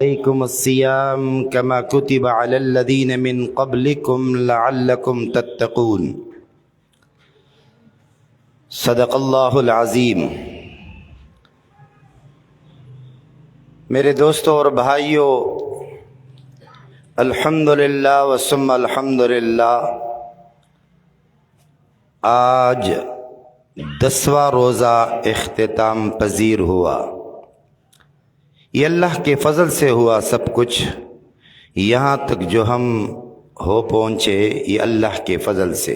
عليكم الصيام كما كتب على الذين من قبلكم لعلكم تتقون صدق اللہ العظیم۔ میرے دوستوں اور بھائیوں، الحمدللہ وثم الحمدللہ، آج 10واں روزہ اختتام پذیر ہوا۔ یہ اللہ کے فضل سے ہوا سب کچھ، یہاں تک جو ہم ہو پہنچے یہ اللہ کے فضل سے۔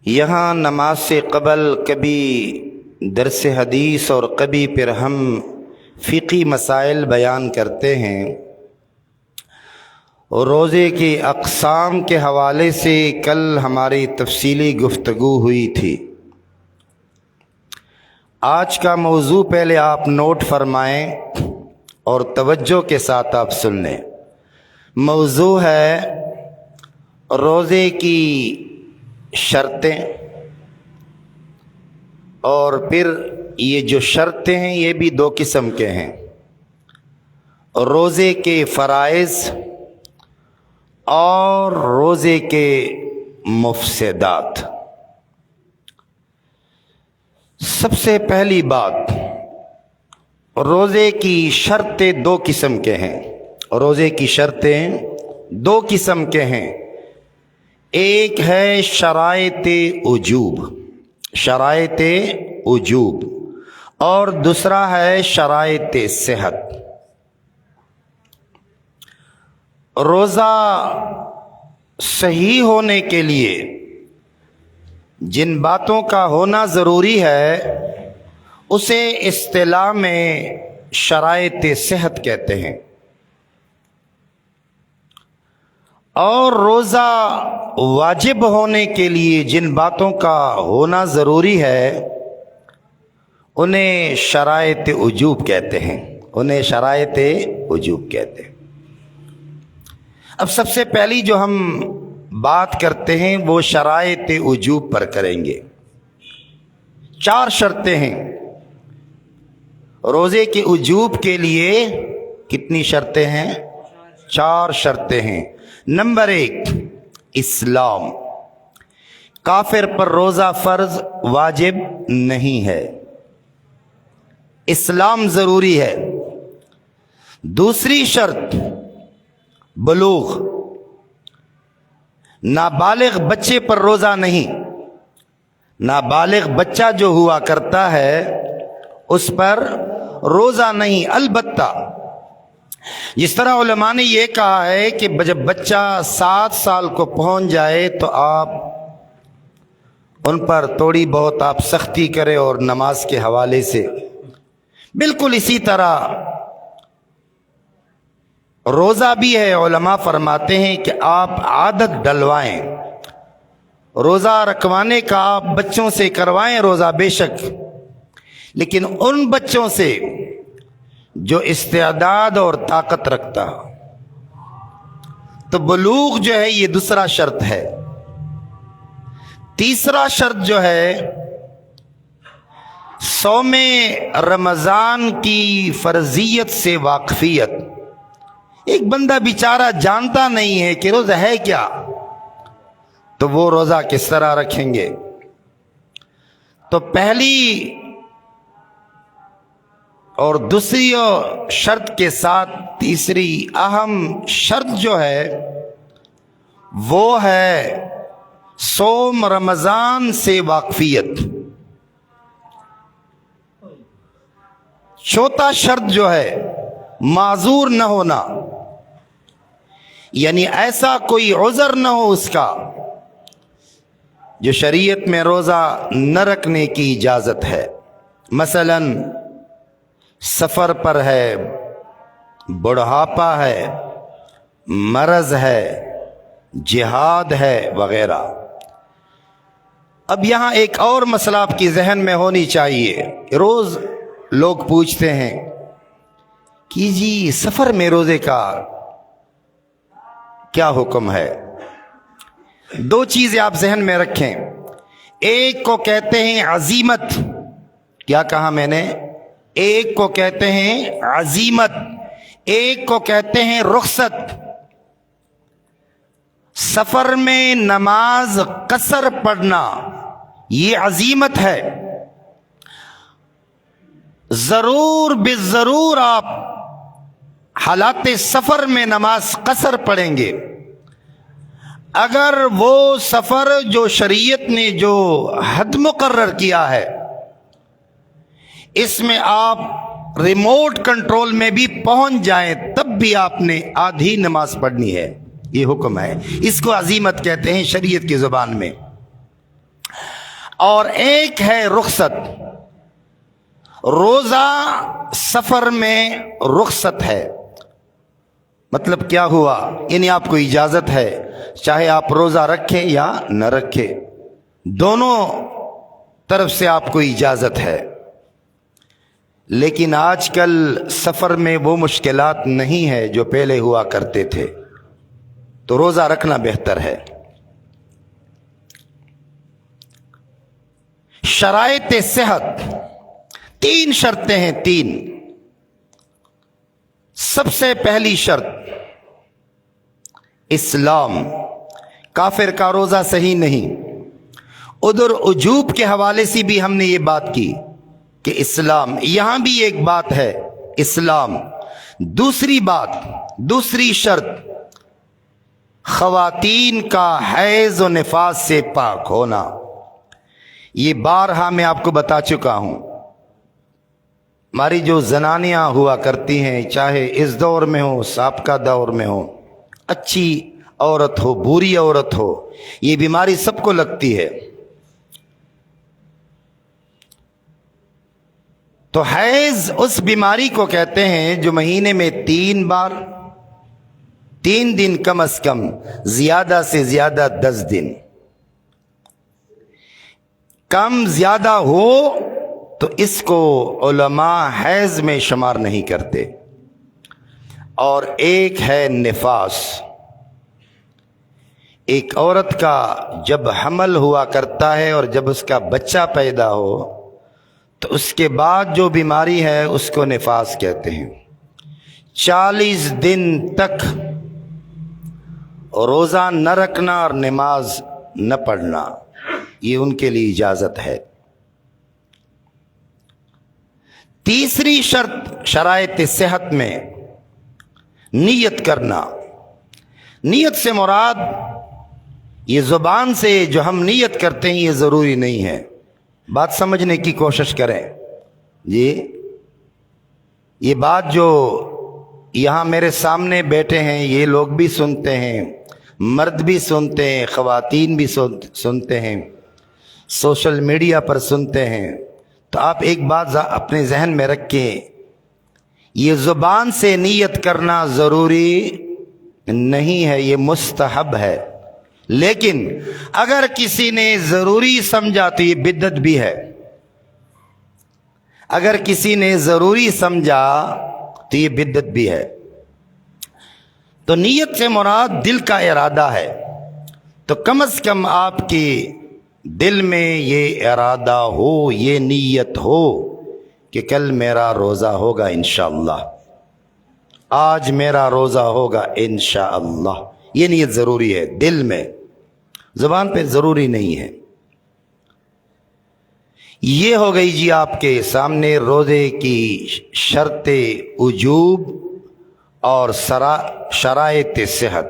یہاں نماز سے قبل کبھی درس حدیث اور کبھی پھر ہم فقہی مسائل بیان کرتے ہیں، اور روزے کی اقسام کے حوالے سے کل ہماری تفصیلی گفتگو ہوئی تھی۔ آج کا موضوع پہلے آپ نوٹ فرمائیں اور توجہ کے ساتھ آپ سن لیں۔ موضوع ہے روزے کی شرطیں، اور پھر یہ جو شرطیں ہیں یہ بھی دو قسم کے ہیں، روزے کے فرائض اور روزے کے مفسدات۔ سب سے پہلی بات، روزے کی شرطیں دو قسم کے ہیں۔ روزے کی شرطیں دو قسم کے ہیں، ایک ہے شرائط وجوب، شرائط وجوب، اور دوسرا ہے شرائط صحت۔ روزہ صحیح ہونے کے لیے جن باتوں کا ہونا ضروری ہے اسے اصطلاح میں شرائط صحت کہتے ہیں، اور روزہ واجب ہونے کے لیے جن باتوں کا ہونا ضروری ہے انہیں شرائط وجوب کہتے ہیں، انہیں شرائط وجوب کہتے ہیں۔ اب سب سے پہلی جو ہم بات کرتے ہیں وہ شرائط وجوب پر کریں گے۔ 4 شرطیں ہیں روزے کے وجوب کے لیے۔ کتنی شرطیں ہیں؟ 4 شرطیں ہیں۔ نمبر 1، اسلام۔ کافر پر روزہ فرض واجب نہیں ہے، اسلام ضروری ہے۔ دوسری شرط، بلوغ۔ نابالغ بچے پر روزہ نہیں، نابالغ بچہ جو ہوا کرتا ہے اس پر روزہ نہیں۔ البتہ جس طرح علماء نے یہ کہا ہے کہ جب بچہ 7 سال کو پہنچ جائے تو آپ ان پر تھوڑی بہت آپ سختی کریں، اور نماز کے حوالے سے بالکل اسی طرح روزہ بھی ہے۔ علماء فرماتے ہیں کہ آپ عادت ڈلوائیں، روزہ رکھوانے کا آپ بچوں سے کروائیں روزہ بے شک، لیکن ان بچوں سے جو استعداد اور طاقت رکھتا۔ تو بلوغ جو ہے یہ دوسرا شرط ہے۔ تیسرا شرط جو ہے صوم رمضان کی فرضیت سے واقفیت۔ ایک بندہ بیچارہ جانتا نہیں ہے کہ روزہ ہے کیا، تو وہ روزہ کس طرح رکھیں گے؟ تو پہلی اور دوسری شرط کے ساتھ تیسری اہم شرط جو ہے وہ ہے صوم رمضان سے واقفیت۔ چوتھا شرط جو ہے معذور نہ ہونا، یعنی ایسا کوئی عذر نہ ہو اس کا جو شریعت میں روزہ نہ رکھنے کی اجازت ہے۔ مثلا سفر پر ہے، بڑھاپا ہے، مرض ہے، جہاد ہے وغیرہ۔ اب یہاں ایک اور مسئلہ آپ کی ذہن میں ہونی چاہیے۔ روز لوگ پوچھتے ہیں کہ جی سفر میں روزے کا کیا حکم ہے؟ 2 چیزیں آپ ذہن میں رکھیں۔ ایک کو کہتے ہیں عزیمت، کیا کہا میں نے؟ ایک کو کہتے ہیں عزیمت، ایک کو کہتے ہیں رخصت۔ سفر میں نماز قصر پڑھنا یہ عزیمت ہے، ضرور بالضرور آپ حالات سفر میں نماز قصر پڑھیں گے۔ اگر وہ سفر جو شریعت نے جو حد مقرر کیا ہے اس میں آپ ریموٹ کنٹرول میں بھی پہنچ جائیں تب بھی آپ نے آدھی نماز پڑھنی ہے، یہ حکم ہے۔ اس کو عزیمت کہتے ہیں شریعت کی زبان میں۔ اور ایک ہے رخصت، روزہ سفر میں رخصت ہے، مطلب کیا ہوا؟ یعنی آپ کو اجازت ہے، چاہے آپ روزہ رکھیں یا نہ رکھیں، دونوں طرف سے آپ کو اجازت ہے۔ لیکن آج کل سفر میں وہ مشکلات نہیں ہے جو پہلے ہوا کرتے تھے، تو روزہ رکھنا بہتر ہے۔ شرائط صحت، 3 شرطیں ہیں، 3۔ سب سے پہلی شرط اسلام، کافر کا روزہ صحیح نہیں۔ ادھر وجوب کے حوالے سے بھی ہم نے یہ بات کی کہ اسلام، یہاں بھی ایک بات ہے اسلام۔ دوسری بات، دوسری شرط، خواتین کا حیض و نفاس سے پاک ہونا۔ یہ بارہا میں آپ کو بتا چکا ہوں۔ ہماری جو زنانیاں ہوا کرتی ہیں، چاہے اس دور میں ہو سابقہ دور میں ہو، اچھی عورت ہو بری عورت ہو، یہ بیماری سب کو لگتی ہے۔ تو حیض اس بیماری کو کہتے ہیں جو مہینے میں 3 بار، 3 دن کم از کم، زیادہ سے زیادہ 10 دن، کم زیادہ ہو تو اس کو علماء حیض میں شمار نہیں کرتے۔ اور ایک ہے نفاس، ایک عورت کا جب حمل ہوا کرتا ہے اور جب اس کا بچہ پیدا ہو تو اس کے بعد جو بیماری ہے اس کو نفاس کہتے ہیں۔ 40 دن تک روزہ نہ رکھنا اور نماز نہ پڑھنا، یہ ان کے لیے اجازت ہے۔ تیسری شرط شرائط صحت میں نیت کرنا۔ نیت سے مراد یہ زبان سے جو ہم نیت کرتے ہیں یہ ضروری نہیں ہے، بات سمجھنے کی کوشش کریں جی۔ یہ بات جو یہاں میرے سامنے بیٹھے ہیں یہ لوگ بھی سنتے ہیں، مرد بھی سنتے ہیں، خواتین بھی سنتے ہیں، سوشل میڈیا پر سنتے ہیں۔ تو آپ ایک بات اپنے ذہن میں رکھیں، یہ زبان سے نیت کرنا ضروری نہیں ہے، یہ مستحب ہے۔ لیکن اگر کسی نے ضروری سمجھا تو یہ بدعت بھی ہے۔ اگر کسی نے ضروری سمجھا تو یہ بدعت بھی ہے۔ تو نیت سے مراد دل کا ارادہ ہے، تو کم از کم آپ کے دل میں یہ ارادہ ہو، یہ نیت ہو کہ کل میرا روزہ ہوگا انشاءاللہ، آج میرا روزہ ہوگا انشاءاللہ، یہ نیت ضروری ہے دل میں، زبان پہ ضروری نہیں ہے۔ یہ ہو گئی جی آپ کے سامنے روزے کی شرط وجوب اور شرائط صحت۔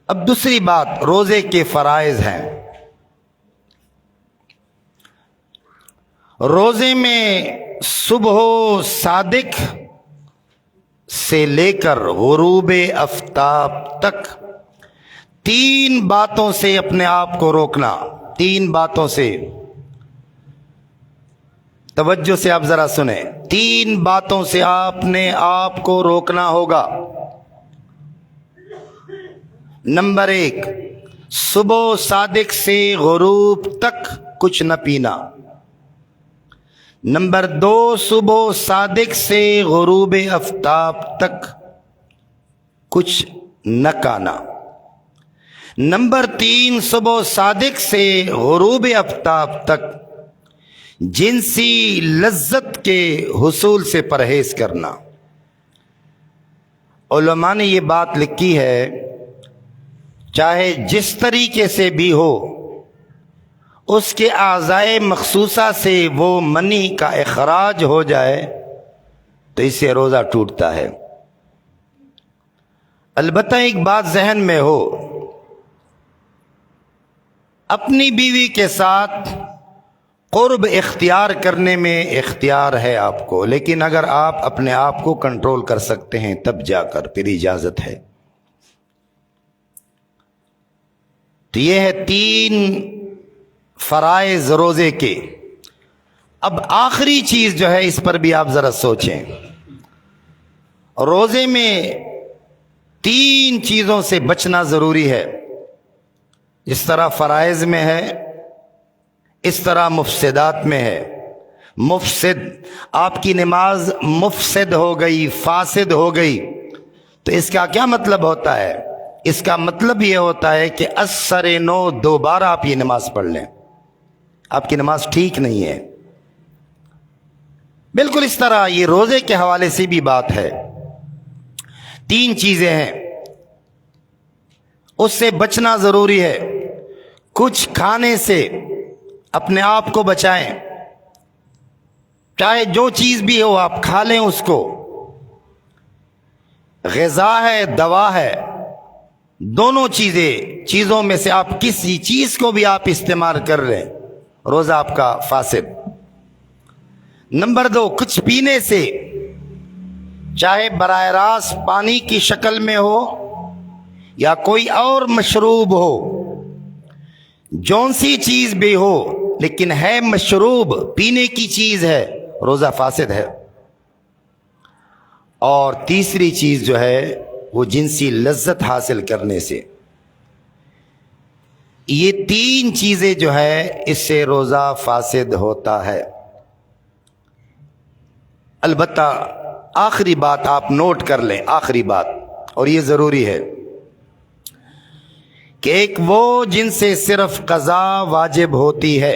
اب دوسری بات روزے کے فرائض ہیں۔ روزے میں صبح صادق سے لے کر غروب آفتاب تک 3 باتوں سے اپنے آپ کو روکنا، 3 باتوں سے، توجہ سے آپ ذرا سنیں، 3 باتوں سے آپ نے آپ کو روکنا ہوگا۔ نمبر 1، صبح صادق سے غروب تک کچھ نہ پینا۔ نمبر 2، صبح صادق سے غروب آفتاب تک کچھ نہ کھانا۔ نمبر 3، صبح صادق سے غروب آفتاب تک جنسی لذت کے حصول سے پرہیز کرنا۔ علماء نے یہ بات لکھی ہے، چاہے جس طریقے سے بھی ہو، اس کے اعضائے مخصوصہ سے وہ منی کا اخراج ہو جائے تو اس سے روزہ ٹوٹتا ہے۔ البتہ ایک بات ذہن میں ہو، اپنی بیوی کے ساتھ قرب اختیار کرنے میں اختیار ہے آپ کو، لیکن اگر آپ اپنے آپ کو کنٹرول کر سکتے ہیں تب جا کر پھر اجازت ہے۔ تو یہ ہے 3 فرائض روزے کے۔ اب آخری چیز جو ہے اس پر بھی آپ ذرا سوچیں۔ روزے میں 3 چیزوں سے بچنا ضروری ہے، جس طرح فرائض میں ہے اس طرح مفسدات میں ہے۔ مفسد، آپ کی نماز مفسد ہو گئی، فاسد ہو گئی، تو اس کا کیا مطلب ہوتا ہے؟ اس کا مطلب یہ ہوتا ہے کہ اثر نو دوبارہ آپ یہ نماز پڑھ لیں، آپ کی نماز ٹھیک نہیں ہے۔ بالکل اس طرح یہ روزے کے حوالے سے بھی بات ہے۔ 3 چیزیں ہیں، اس سے بچنا ضروری ہے۔ کچھ کھانے سے اپنے آپ کو بچائیں، چاہے جو چیز بھی ہو آپ کھا لیں اس کو۔ غذا ہے، دوا ہے، دونوں چیزوں میں سے آپ کسی چیز کو بھی آپ استعمال کر رہے ہیں، روزہ آپ کا فاسد۔ نمبر 2، کچھ پینے سے، چاہے براہ راست پانی کی شکل میں ہو یا کوئی اور مشروب ہو، جون سی چیز بھی ہو لیکن ہے مشروب، پینے کی چیز ہے، روزہ فاسد ہے۔ اور تیسری چیز جو ہے وہ جنسی لذت حاصل کرنے سے۔ یہ 3 چیزیں جو ہے اس سے روزہ فاسد ہوتا ہے۔ البتہ آخری بات آپ نوٹ کر لیں، آخری بات، اور یہ ضروری ہے کہ ایک وہ جن سے صرف قضا واجب ہوتی ہے،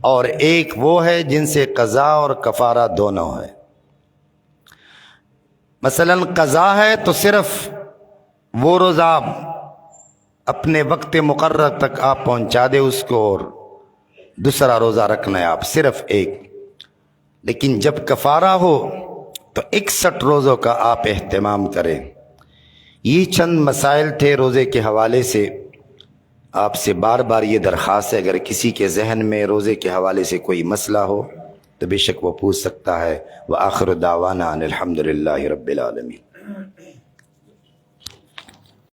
اور ایک وہ ہے جن سے قضا اور کفارہ دونوں ہے۔ مثلا قضا ہے تو صرف وہ روزہ اپنے وقت مقرر تک آپ پہنچا دے اس کو، اور دوسرا روزہ رکھنا ہے آپ صرف ایک۔ لیکن جب کفارہ ہو تو 61 روزوں کا آپ اہتمام کریں۔ یہ چند مسائل تھے روزے کے حوالے سے۔ آپ سے بار بار یہ درخواست ہے، اگر کسی کے ذہن میں روزے کے حوالے سے کوئی مسئلہ ہو تو بے شک وہ پوچھ سکتا ہے۔ وآخر دعوانا ان الحمد للہ رب العالمین۔